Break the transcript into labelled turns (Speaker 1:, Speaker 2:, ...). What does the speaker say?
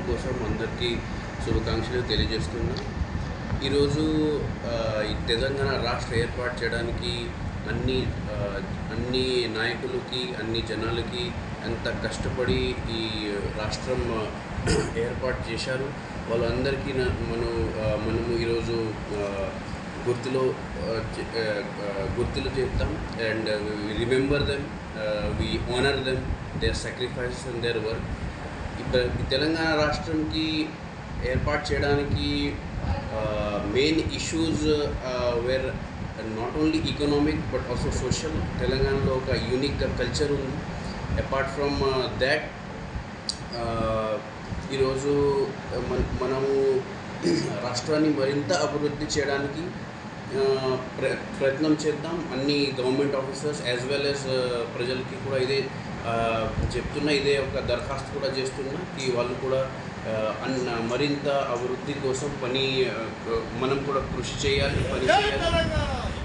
Speaker 1: కోసం అందరికీ శుభాకాంక్షలు తెలియజేస్తున్నా. ఈరోజు ఈ తెలంగాణ రాష్ట్ర ఏర్పాటు చేయడానికి అన్ని నాయకులకి, అన్ని జనాలకి ఎంత కష్టపడి ఈ రాష్ట్రం ఏర్పాటు చేశారు. వాళ్ళందరికీ మనము ఈరోజు గుర్తులు చేస్తాం. And we remember them, we honour them, their sacrifices and their work. ఈ తెలంగాణ రాష్ట్రంకి ఏర్పాటు చేయడానికి main issues were not only economic but also social. తెలంగాణలో ఒక యూనిక్ కల్చర్ ఉంది. అపార్ట్ ఫ్రమ్ దాట్, ఈరోజు మనము రాష్ట్రాన్ని మరింత అభివృద్ధి చేయడానికి ప్రయత్నం చేద్దాం. అన్ని government officers as well as ప్రజలకి కూడా ఇదే చెప్తున్నా, ఇదే ఒక దరఖాస్తు కూడా చేస్తున్నా ఈ వాళ్ళు కూడా మరింత అభివృద్ధి కోసం మనం కూడా కృషి చేయాలి, పని చేయాలి.